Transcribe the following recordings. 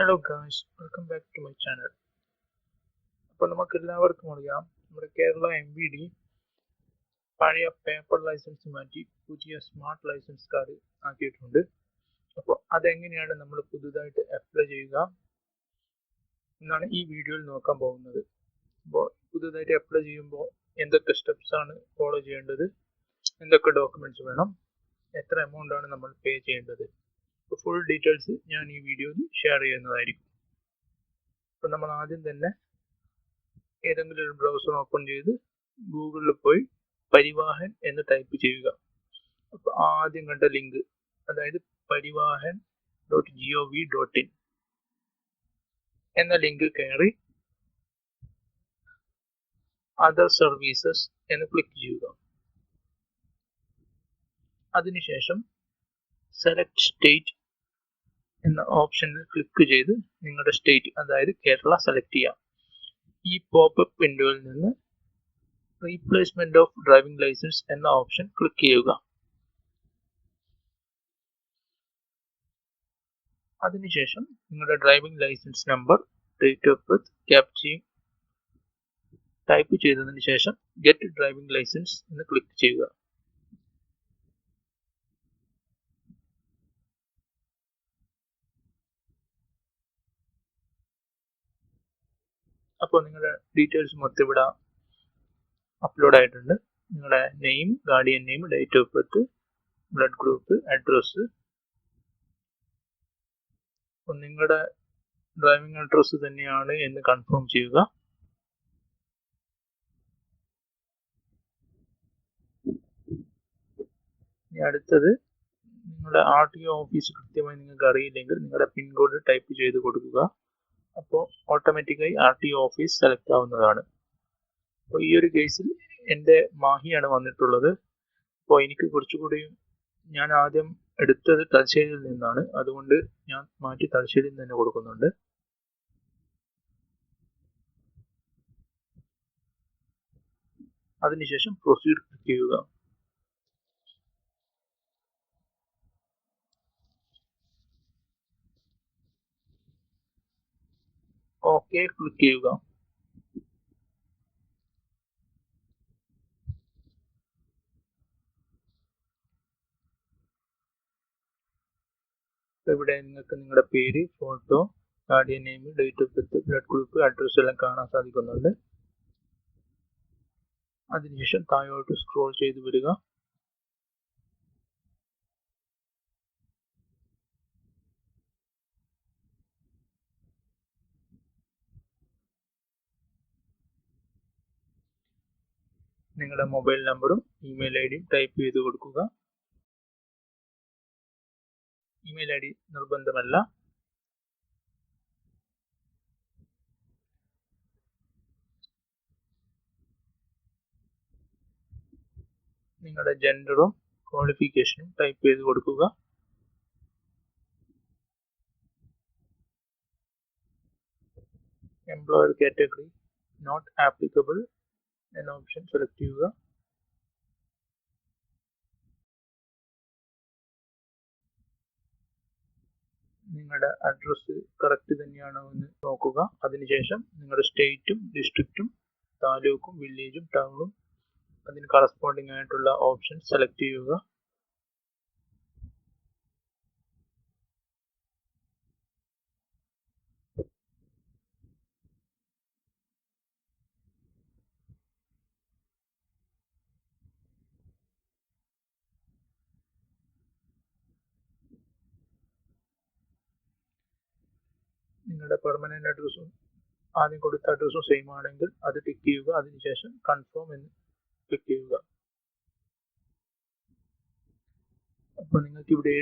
Hello guys, welcome back to my channel. അപ്പോൾ നമുക്ക് എല്ലാവർക്കും അറിയാം നമ്മുടെ കേരള MVD പഴയ പേപ്പർ ലൈസൻസ് മാറ്റി പുതിയ സ്മാർട്ട് ലൈസൻസ് കാർഡ് ആക്കിയിട്ടുണ്ട്. അപ്പോൾ അതെങ്ങനെയാണ് നമ്മൾ പുതുതായിട്ട് അപ്ലൈ ചെയ്യുക എന്നാണ് ഈ വീഡിയോയിൽ നോക്കാൻ പോകുന്നത്. അപ്പോൾ പുതുതായിട്ട് അപ്ലൈ ചെയ്യുമ്പോൾ എന്തൊക്കെ സ്റ്റെപ്സ് ആണ് ഫോളോ ചെയ്യേണ്ടത്, എന്തൊക്കെ ഡോക്യുമെന്റ്സ് വേണം, എത്ര എമൗണ്ട് ആണ് നമ്മൾ പേ ചെയ്യേണ്ടത്, ഫുൾ ഡീറ്റെയിൽസ് ഞാൻ ഈ വീഡിയോയിൽ ഷെയർ ചെയ്യുന്നതായിരിക്കും. അപ്പോൾ നമ്മൾ ആദ്യം തന്നെ ഏതെങ്കിലും ഒരു ബ്രൗസർ ഓപ്പൺ ചെയ്ത് ഗൂഗിളിൽ പോയി പരിവാഹൻ എന്ന് ടൈപ്പ് ചെയ്യുക. അപ്പോൾ ആദ്യം കണ്ട ലിങ്ക്, അതായത് പരിവാഹൻ.gov.in എന്ന ലിങ്ക് കയറി അതർ സർവീസസ് എന്ന് ക്ലിക്ക് ചെയ്യുക. അതിനുശേഷം സെലക്ട് സ്റ്റേറ്റ് എന്ന ഓപ്ഷനിൽ ക്ലിക്ക് ചെയ്ത് നിങ്ങളുടെ സ്റ്റേറ്റ്, അതായത് കേരള സെലക്ട് ചെയ്യാം. ഈ പോപ്പപ്പ് വിൻഡോയിൽ നിന്ന് റീപ്ലേസ്മെന്റ് ഓഫ് ഡ്രൈവിംഗ് ലൈസൻസ് എന്ന ഓപ്ഷൻ ക്ലിക്ക് ചെയ്യുക. അതിനുശേഷം നിങ്ങളുടെ driving licence number, date of birth, ക്യാപ്ചയും ടൈപ്പ് ചെയ്തതിന് ശേഷം ഗെറ്റ് ഡ്രൈവിംഗ് ലൈസൻസ് എന്ന് ക്ലിക്ക് ചെയ്യുക. അപ്പോൾ നിങ്ങളുടെ ഡീറ്റെയിൽസ് മൊത്തം ഇവിടെ അപ്ലോഡ് ആയിട്ടുണ്ട്. നിങ്ങളുടെ name, guardian name, date of birth, blood group, address. അപ്പോൾ നിങ്ങളുടെ ഡ്രൈവിംഗ് അഡ്രസ്സ് തന്നെയാണ് എന്ന് കൺഫേം ചെയ്യുക. ഇനി അടുത്തത്, നിങ്ങളുടെ RTO ഓഫീസ് കൃത്യമായി നിങ്ങൾക്ക് അറിയില്ലെങ്കിൽ നിങ്ങളുടെ പിൻകോഡ് ടൈപ്പ് ചെയ്ത് കൊടുക്കുക. അപ്പോൾ ഓട്ടോമാറ്റിക്കായി RTO ഓഫീസ് സെലക്ട് ആവുന്നതാണ്. അപ്പോൾ ഈ ഒരു കേസിൽ എൻ്റെ മാഹിയാണ് വന്നിട്ടുള്ളത്. അപ്പോൾ എനിക്ക് കുറച്ചുകൂടി, ഞാൻ ആദ്യം എടുത്തത് തലശ്ശേരിയിൽ നിന്നാണ്, അതുകൊണ്ട് ഞാൻ മാറ്റി തലശ്ശേരിയിൽ തന്നെ കൊടുക്കുന്നുണ്ട്. അതിനുശേഷം പ്രൊസീഡ് ക്ലിക്ക് ചെയ്യുക. ഓക്കെ ക്ലിക്ക് ചെയ്യുക. ഇവിടെ നിങ്ങൾക്ക് നിങ്ങളുടെ പേര്, photo, guardian name, date of birth, blood group, address എല്ലാം കാണാൻ സാധിക്കുന്നുണ്ട്. അതിനുശേഷം താഴോട്ട് സ്ക്രോൾ ചെയ്ത് വരിക. നിങ്ങളുടെ മൊബൈൽ നമ്പറും ഇമെയിൽ ഐഡിയും ടൈപ്പ് ചെയ്ത് കൊടുക്കുക. Email ID നിർബന്ധമല്ല. നിങ്ങളുടെ ജെൻഡറും ക്വാളിഫിക്കേഷനും ടൈപ്പ് ചെയ്ത് കൊടുക്കുക. എംപ്ലോയർ കാറ്റഗറി നോട്ട് ആപ്ലിക്കബിൾ എന്ന ഓപ്ഷൻ സെലക്ട് ചെയ്യുക. നിങ്ങളുടെ അഡ്രസ്സ് കറക്റ്റ് തന്നെയാണോ എന്ന് നോക്കുക. അതിനുശേഷം നിങ്ങളുടെ സ്റ്റേറ്റും ഡിസ്ട്രിക്റ്റും താലൂക്കും വില്ലേജും ടൗണും അതിന് കറസ്പോണ്ടിങ് ആയിട്ടുള്ള ഓപ്ഷൻ സെലക്ട് ചെയ്യുക. നിങ്ങളുടെ പെർമനന്റ് അഡ്രസ്സും ആദ്യം കൊടുത്ത അഡ്രസ്സും സെയിം ആണെങ്കിൽ അത് ടിക്ക് ചെയ്യുക. അതിനുശേഷം കൺഫേം എന്ന് ക്ലിക്ക് ചെയ്യുക. അപ്പോൾ നിങ്ങൾക്ക് ഇവിടെ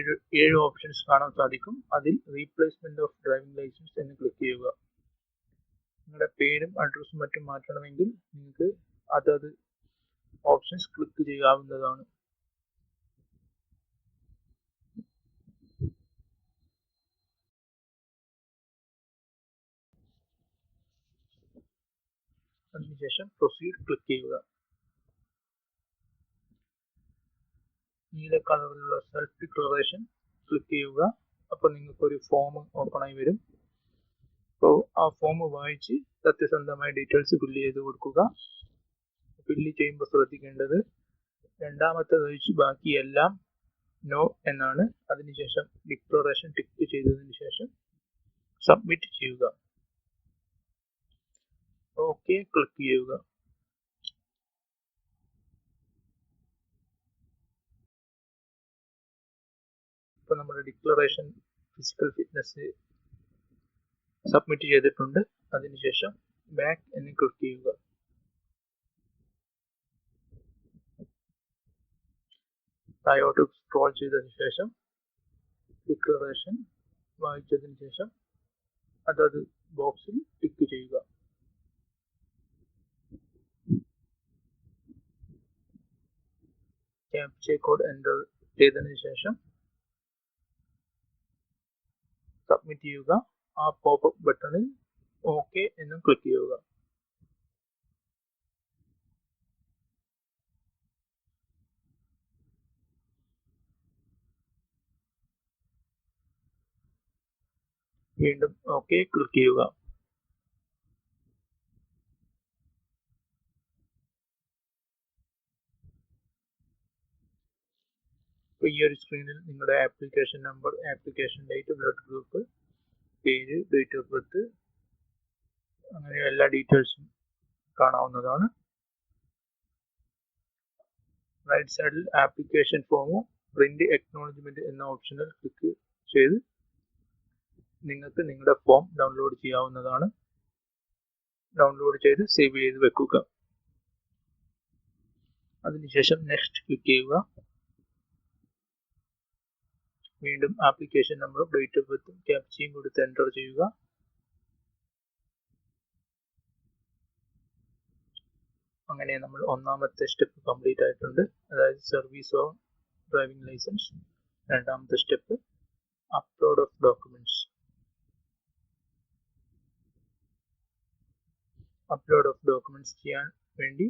ഏഴ് ഓപ്ഷൻസ് കാണാൻ സാധിക്കും. അതിൽ റീപ്ലേസ്മെന്റ് ഓഫ് ഡ്രൈവിംഗ് ലൈസൻസ് എന്ന് ക്ലിക്ക് ചെയ്യുക. നിങ്ങളുടെ പേരും അഡ്രസ്സും മറ്റും മാറ്റണമെങ്കിൽ നിങ്ങൾക്ക് അതത് ഓപ്ഷൻസ് ക്ലിക്ക് ചെയ്യാവുന്നതാണ്. അതിനുശേഷം പ്രൊസീഡ് ക്ലിക്ക് ചെയ്യുക. നീല കളറിലുള്ള സെൽഫ് ഡിക്ലറേഷൻ ക്ലിക്ക് ചെയ്യുക. അപ്പോൾ നിങ്ങൾക്ക് ഒരു ഫോം ഓപ്പൺ ആയി വരും. അപ്പോൾ ആ ഫോം വായിച്ച് സത്യസന്ധമായ ഡീറ്റെയിൽസ് ഫില്ല് ചെയ്ത് കൊടുക്കുക. ഫില്ല് ചെയ്യുമ്പോൾ ശ്രദ്ധിക്കേണ്ടത് രണ്ടാമത്തേത് ഒഴിച്ച് ബാക്കിയെല്ലാം നോ എന്നാണ്. അതിനുശേഷം ഡിക്ലറേഷൻ ടിക്ക് ചെയ്തതിനു ശേഷം സബ്മിറ്റ് ചെയ്യുക. ഓക്കെ ക്ലിക്ക് ചെയ്യുക. ഇപ്പോൾ നമ്മുടെ ഡിക്ലറേഷൻ ഫിസിക്കൽ ഫിറ്റ്നസ് സബ്മിറ്റ് ചെയ്തിട്ടുണ്ട്. അതിനുശേഷം ബാക്ക് എന്ന് ക്ലിക്ക് ചെയ്യുക. താഴോട്ട് സ്ക്രോൾ ചെയ്തതിനു ശേഷം ഡിക്ലറേഷൻ വായിച്ചതിന് ശേഷം അതത് ബോക്സിൽ ടിക്ക് ചെയ്യുക. ക്യാപ്ച കോഡ് എൻ്റർ ചെയ്തതിനു ശേഷം സബ്മിറ്റ് ചെയ്യുക. ആ പോപ്പപ്പ് ബട്ടണിൽ ഓക്കെ എന്നും ക്ലിക്ക് ചെയ്യുക. വീണ്ടും ഓക്കെ ക്ലിക്ക് ചെയ്യുക. ഈ ഒരു സ്ക്രീനിൽ നിങ്ങളുടെ application number, application date, blood group, പേര്, ഡേറ്റ് ഓഫ് ബർത്ത് അങ്ങനെ എല്ലാ ഡീറ്റെയിൽസും കാണാവുന്നതാണ്. റൈറ്റ് സൈഡിൽ ആപ്ലിക്കേഷൻ ഫോമും പ്രിന്റ് എക്നോളജ്മെന്റ് എന്ന ഓപ്ഷനിൽ ക്ലിക്ക് ചെയ്ത് നിങ്ങൾക്ക് നിങ്ങളുടെ ഫോം ഡൗൺലോഡ് ചെയ്യാവുന്നതാണ്. ഡൗൺലോഡ് ചെയ്ത് സേവ് ചെയ്ത് വെക്കുക. അതിനുശേഷം നെക്സ്റ്റ് ക്ലിക്ക് ചെയ്യുക. വീണ്ടും ആപ്ലിക്കേഷൻ നമ്പറും ഡേറ്റ് ഓഫ് ബർത്തും ക്യാപ്ചയും കൊടുത്ത് എൻ്റർ ചെയ്യുക. അങ്ങനെ നമ്മൾ ഒന്നാമത്തെ സ്റ്റെപ്പ് കംപ്ലീറ്റ് ആയിട്ടുണ്ട്. അതായത് സർവീസ് ഓൺ ഡ്രൈവിംഗ് ലൈസൻസ്. രണ്ടാമത്തെ step upload of documents. Upload of documents ചെയ്യാൻ വേണ്ടി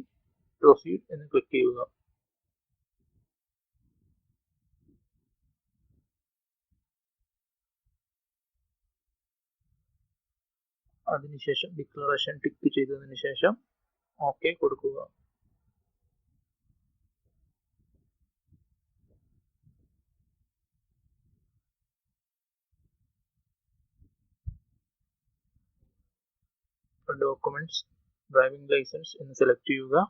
പ്രൊസീഡ് എന്ന് ക്ലിക്ക് ചെയ്യുക. അതിനുശേഷം ഡിക്ലറേഷൻ ടിക്ക് ചെയ്തതിനു ശേഷം ഓക്കെ കൊടുക്കുക. ഡോക്യുമെന്റ്സ് ഡ്രൈവിംഗ് ലൈസൻസ് എന്ന് സെലക്ട് ചെയ്യുക.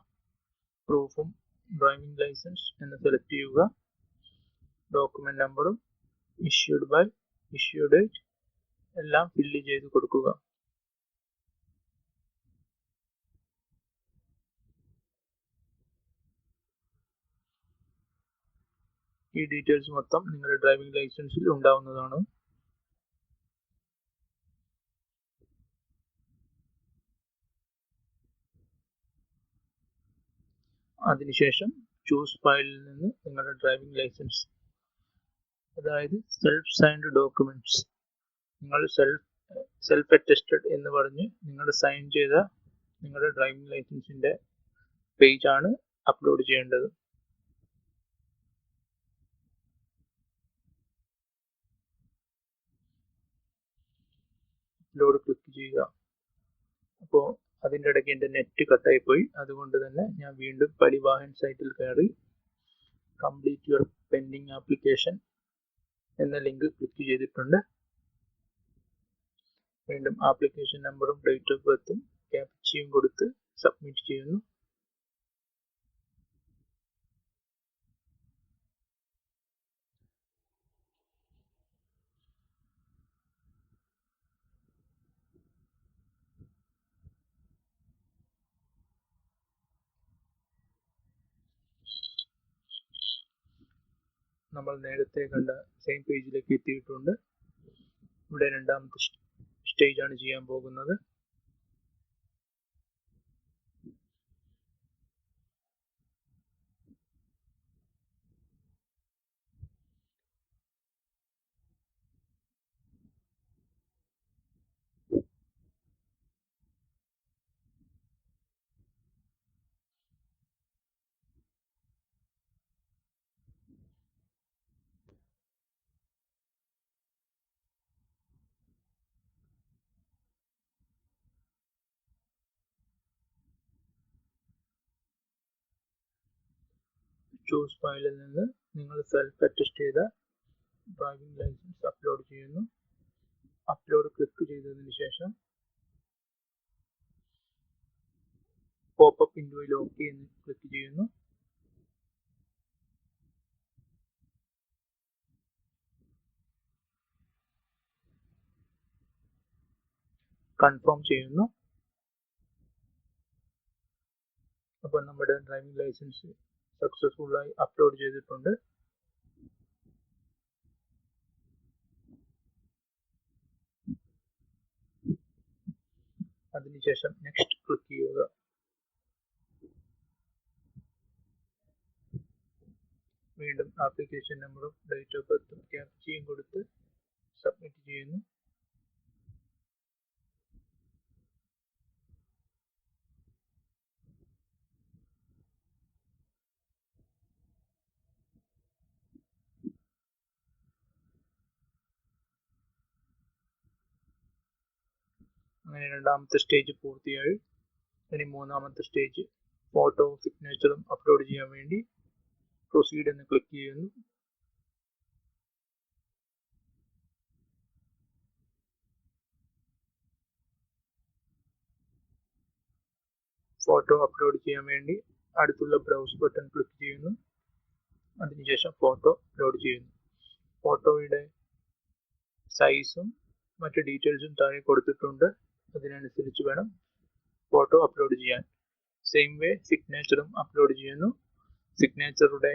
പ്രൂഫും ഡ്രൈവിംഗ് ലൈസൻസ് എന്ന് സെലക്ട് ചെയ്യുക. ഡോക്യുമെന്റ് നമ്പറും ഇഷ്യൂഡ് ബൈ, ഇഷ്യൂ ഡേറ്റ് എല്ലാം ഫില്ല് ചെയ്ത് കൊടുക്കുക. ഈ ഡീറ്റെയിൽസ് മൊത്തം നിങ്ങളുടെ ഡ്രൈവിംഗ് ലൈസൻസിൽ ഉണ്ടാവുന്നതാണ്. അതിനുശേഷം ചൂസ് ഫയലിൽ നിന്ന് നിങ്ങളുടെ ഡ്രൈവിംഗ് ലൈസൻസ്, അതായത് സെൽഫ് സൈൻഡ് ഡോക്യുമെന്റ്സ്, നിങ്ങൾ സെൽഫ് അറ്റസ്റ്റഡ് എന്ന് പറഞ്ഞ് നിങ്ങൾ സൈൻ ചെയ്ത നിങ്ങളുടെ ഡ്രൈവിംഗ് ലൈസൻസിന്റെ പേജാണ് അപ്ലോഡ് ചെയ്യേണ്ടത്. അപ്ലോഡ് ക്ലിക്ക് ചെയ്യുക. അപ്പോൾ അതിൻ്റെ ഇടയ്ക്ക് എൻ്റെ നെറ്റ് കട്ടായി പോയി. അതുകൊണ്ട് തന്നെ ഞാൻ വീണ്ടും പരിവാഹൻ സൈറ്റിൽ കയറി കംപ്ലീറ്റ് യുവർ പെൻഡിങ് ആപ്ലിക്കേഷൻ എന്ന ലിങ്ക് ക്ലിക്ക് ചെയ്തിട്ടുണ്ട്. വീണ്ടും ആപ്ലിക്കേഷൻ നമ്പറും ഡേറ്റ് ഓഫ് ബർത്തും ക്യാപ്ചയും കൊടുത്ത് സബ്മിറ്റ് ചെയ്യുന്നു. നമ്മൾ നേരത്തെ കണ്ട സെയിം പേജിലേക്ക് എത്തിയിട്ടുണ്ട്. ഇവിടെ രണ്ടാമത്തെ സ്റ്റേജ് ആണ് ചെയ്യാൻ പോകുന്നത്. ചൂസ് ഫയലിൽ നിന്ന് നിങ്ങൾ സെൽഫ് അറ്റസ്റ്റ് ചെയ്ത ഡ്രൈവിംഗ് ലൈസൻസ് അപ്ലോഡ് ചെയ്യുന്നു. അപ്ലോഡ് ക്ലിക്ക് ചെയ്തതിന് ശേഷം പോപ്പപ്പ് വിൻഡോയിൽ ഓക്കെ എന്ന് ക്ലിക്ക് ചെയ്യുന്നു. കൺഫേം ചെയ്യുന്നു. അപ്പോൾ നമ്മുടെ ഡ്രൈവിംഗ് ലൈസൻസ് സക്സസ്ഫുള്ളായി അപ്ലോഡ് ചെയ്തിട്ടുണ്ട്. അതിനുശേഷം നെക്സ്റ്റ് ക്ലിക്ക് ചെയ്യുക. വീണ്ടും ആപ്ലിക്കേഷൻ നമ്പറും ഡേറ്റ് ഓഫ് ബർത്തും ക്യാപ്ചയും കൊടുത്ത് സബ്മിറ്റ് ചെയ്യുന്നു. അങ്ങനെ രണ്ടാമത്തെ സ്റ്റേജ് പൂർത്തിയായി. ഇനി മൂന്നാമത്തെ സ്റ്റേജ് ഫോട്ടോ സിഗ്നേച്ചറും അപ്ലോഡ് ചെയ്യാൻ വേണ്ടി പ്രൊസീഡ് എന്ന് ക്ലിക്ക് ചെയ്യുന്നു. ഫോട്ടോ അപ്ലോഡ് ചെയ്യാൻ വേണ്ടി അടുത്തുള്ള ബ്രൗസ് ബട്ടൺ ക്ലിക്ക് ചെയ്യുന്നു. അതിനുശേഷം ഫോട്ടോ അപ്ലോഡ് ചെയ്യുന്നു. ഫോട്ടോയുടെ സൈസും മറ്റ് ഡീറ്റെയിൽസും താഴെ കൊടുത്തിട്ടുണ്ട്. അതിനനുസരിച്ച് വേണം ഫോട്ടോ അപ്ലോഡ് ചെയ്യാൻ. സെയിം വേ സിഗ്നേച്ചറും അപ്ലോഡ് ചെയ്യുന്നു. സിഗ്നേച്ചറുടെ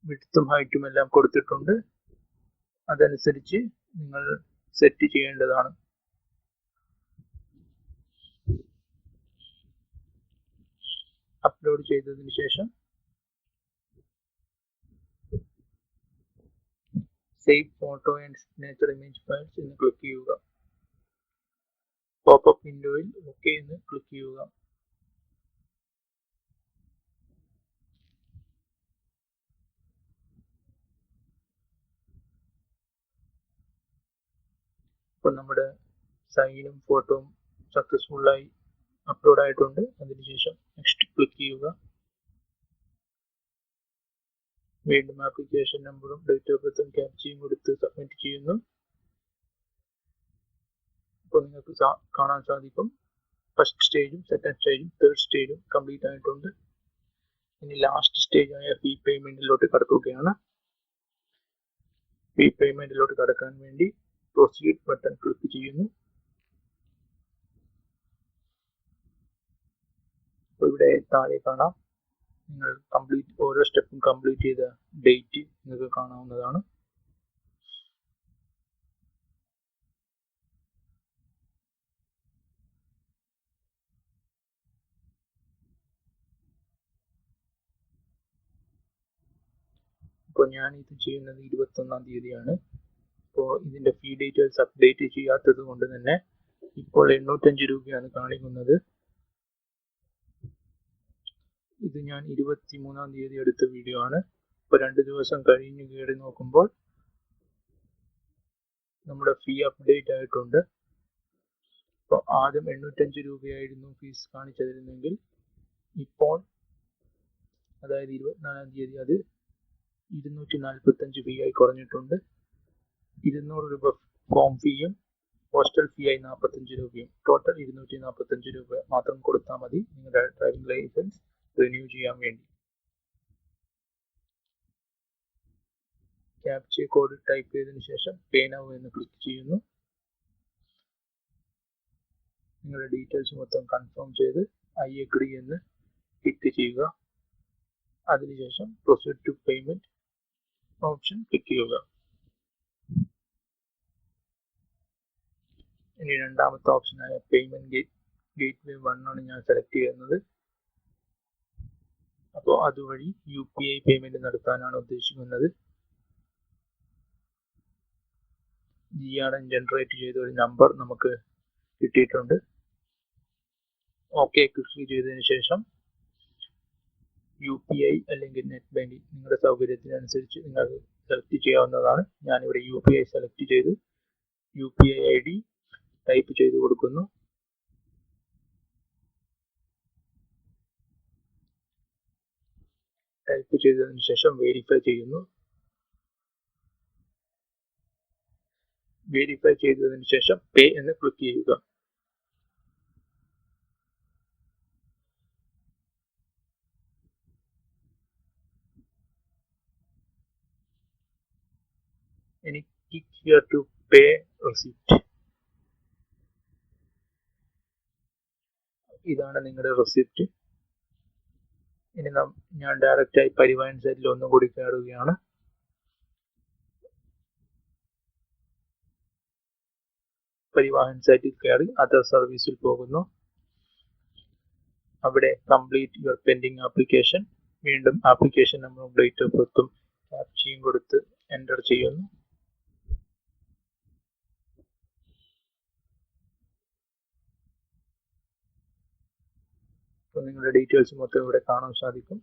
വിഡ്ത്തും ഹൈറ്റും എല്ലാം കൊടുത്തിട്ടുണ്ട്. അതനുസരിച്ച് നിങ്ങൾ സെറ്റ് ചെയ്യേണ്ടതാണ്. അപ്ലോഡ് ചെയ്തതിന് ശേഷം save photo and signature image files എന്ന് ക്ലിക്ക് ചെയ്യുക. പോപ്പപ്പ് വിൻഡോയിൽ ഓക്കെ എന്ന് ക്ലിക്ക് ചെയ്യുക. അപ്പോൾ നമ്മുടെ സൈനും ഫോട്ടോയും സക്സസ്ഫുള്ളായി അപ്ലോഡ് ആയിട്ടുണ്ട്. അതിനുശേഷം നെക്സ്റ്റ് ക്ലിക്ക് ചെയ്യുക. വീണ്ടും ആപ്ലിക്കേഷൻ നമ്പറും ഡേറ്റ് ഓഫ് ബർത്തും ക്യാപ്ചയും കൊടുത്ത് സബ്മിറ്റ് ചെയ്യുന്നു. അപ്പോൾ നിങ്ങൾക്ക് കാണാൻ സാധിക്കും ഫസ്റ്റ് സ്റ്റേജും സെക്കൻഡ് സ്റ്റേജും തേർഡ് സ്റ്റേജും കംപ്ലീറ്റ് ആയിട്ടുണ്ട്. ഇനി ലാസ്റ്റ് സ്റ്റേജ് ആയ ഫീ പേയ്മെന്റിലോട്ട് കടക്കുകയാണ്. ഫീ പേയ്മെന്റിലോട്ട് കടക്കാൻ വേണ്ടി പ്രൊസീഡ് ബട്ടൺ ക്ലിക്ക് ചെയ്യുന്നു. അപ്പോൾ ഇവിടെ താഴെ കാണാം നിങ്ങൾ ഓരോ സ്റ്റെപ്പും കംപ്ലീറ്റ് ചെയ്ത ഡേറ്റ് നിങ്ങൾക്ക് കാണാവുന്നതാണ്. ഇപ്പോൾ ഞാൻ ഇത് ചെയ്യുന്നത് 21-ാം തീയതിയാണ്. അപ്പോൾ ഇതിന്റെ ഫീ ഡീറ്റെയിൽസ് അപ്ഡേറ്റ് ചെയ്യാത്തത് കൊണ്ട് തന്നെ ഇപ്പോൾ 805 രൂപയാണ് കാണിക്കുന്നത്. ഇത് ഞാൻ 23-ാം തീയതി എടുത്ത വീഡിയോ ആണ്. ഇപ്പോൾ 2 ദിവസം കഴിഞ്ഞ് കയറി നോക്കുമ്പോൾ നമ്മുടെ ഫീ അപ്ഡേറ്റ് ആയിട്ടുണ്ട്. അപ്പോൾ ആദ്യം 805 രൂപയായിരുന്നു ഫീസ് കാണിച്ചിരുന്നെങ്കിൽ ഇപ്പോൾ അതായത് 24-ാം തീയതി അത് 245 ഫീ ആയി കുറഞ്ഞിട്ടുണ്ട്. 200 രൂപ ഫോം ഫീയും പോസ്റ്റൽ ഫീ ആയി 45 രൂപയും ടോട്ടൽ 245 രൂപ മാത്രം കൊടുത്താൽ മതി നിങ്ങളുടെ ഡ്രൈവിംഗ് ലൈസൻസ് റിന്യൂ ചെയ്യാൻ വേണ്ടി. ക്യാപ്ച കോഡ് ടൈപ്പ് ചെയ്തതിനു ശേഷം പേ നൗ എന്ന് ക്ലിക്ക് ചെയ്യുന്നു. നിങ്ങളുടെ ഡീറ്റെയിൽസ് മൊത്തം കൺഫേം ചെയ്ത് ഐ അഗ്രി എന്ന് ക്ലിക്ക് ചെയ്യുക. അതിനുശേഷം proceed to payment option click ചെയ്യുക. ഇനി രണ്ടാമത്തെ ഓപ്ഷനായ പേയ്മെന്റ് ഗേറ്റ്വേ 1 ആണ് ഞാൻ സെലക്ട് ചെയ്യുന്നത്. അപ്പോൾ അതുവഴി UPI പേയ്മെന്റ് നടത്താനാണ് ഉദ്ദേശിക്കുന്നത്. GRN ജനറേറ്റ് ചെയ്ത ഒരു നമ്പർ നമുക്ക് കിട്ടിയിട്ടുണ്ട്. ഓക്കെ ക്ലിക്ക് ചെയ്തതിനു ശേഷം UPI അല്ലെങ്കിൽ നെറ്റ് ബാങ്കിങ് നിങ്ങളുടെ സൗകര്യത്തിനനുസരിച്ച് നിങ്ങൾക്ക് സെലക്ട് ചെയ്യാവുന്നതാണ്. ഞാനിവിടെ UPI സെലക്ട് ചെയ്ത് UPI ID ടൈപ്പ് ചെയ്ത് കൊടുക്കുന്നു. ടൈപ്പ് ചെയ്തതിനു ശേഷം വെരിഫൈ ചെയ്യുന്നു. വെരിഫൈ ചെയ്തതിനു ശേഷം പേ എന്ന് ക്ലിക്ക് ചെയ്യുക. ഇനി click here to pay receipt. ഇതാണ് നിങ്ങളുടെ റെസിപ്റ്റ്. ഇനി ഞാൻ ഡയറക്റ്റ് ആയി പരിവാഹൻ സൈറ്റിൽ ഒന്നും കൂടി കയറുകയാണ്. പരിവാഹൻ സൈറ്റിൽ കയറി അതർ സർവീസിൽ പോകുന്നു. അവിടെ കംപ്ലീറ്റ് യുവർ പെൻഡിങ് ആപ്ലിക്കേഷൻ. വീണ്ടും ആപ്ലിക്കേഷൻ നമ്പറും ഡേറ്റ് ഓഫ് ബർത്തും ക്യാപ്ചയും കൊടുത്ത് എൻ്റർ ചെയ്യുന്നു. അപ്പോൾ നിങ്ങളുടെ ഡീറ്റെയിൽസ് മൊത്തം ഇവിടെ കാണാൻ സാധിക്കും.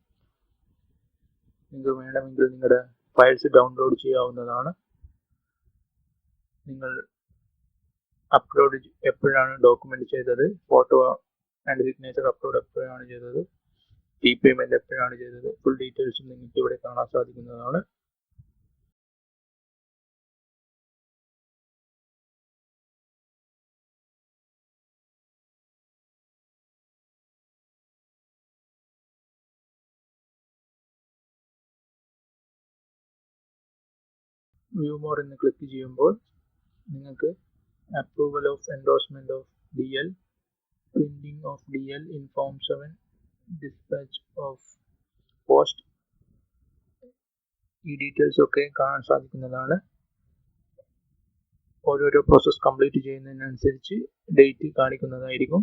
നിങ്ങൾക്ക് വേണമെങ്കിൽ നിങ്ങളുടെ ഫയൽസ് ഡൗൺലോഡ് ചെയ്യാവുന്നതാണ്. നിങ്ങൾ അപ്ലോഡ് എപ്പോഴാണ് ഡോക്യുമെന്റ് ചെയ്തത്, ഫോട്ടോ ആൻഡ് സിഗ്നേച്ചർ അപ്ലോഡ് എപ്പോഴാണ് ചെയ്തത്, പേയ്മെന്റ് എപ്പോഴാണ് ചെയ്തത്, ഫുൾ ഡീറ്റെയിൽസും നിങ്ങൾക്ക് ഇവിടെ കാണാൻ സാധിക്കുന്നതാണ്. വ്യൂ മോർ എന്ന് ക്ലിക്ക് ചെയ്യുമ്പോൾ നിങ്ങൾക്ക് approval of endorsement of DL, printing of DL in form 7, dispatch of post, ഈ ഡീറ്റെയിൽസ് ഒക്കെ കാണാൻ സാധിക്കുന്നതാണ്. ഓരോരോ പ്രോസസ് കംപ്ലീറ്റ് ചെയ്യുന്നതിനനുസരിച്ച് ഡേറ്റ് കാണിക്കുന്നതായിരിക്കും.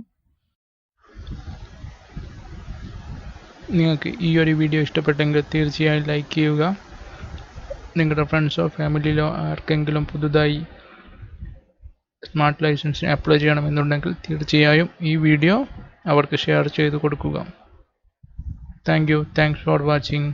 നിങ്ങൾക്ക് ഈ ഒരു വീഡിയോ ഇഷ്ടപ്പെട്ടെങ്കിൽ തീർച്ചയായും ലൈക്ക് ചെയ്യുക. നിങ്ങളുടെ ഫ്രണ്ട്സോ ഫാമിലിയിലോ ആർക്കെങ്കിലും പുതുതായി സ്മാർട്ട് ലൈസൻസിന് അപ്ലൈ ചെയ്യണമെന്നുണ്ടെങ്കിൽ തീർച്ചയായും ഈ വീഡിയോ അവർക്ക് ഷെയർ ചെയ്ത് കൊടുക്കുക. Thanks for watching.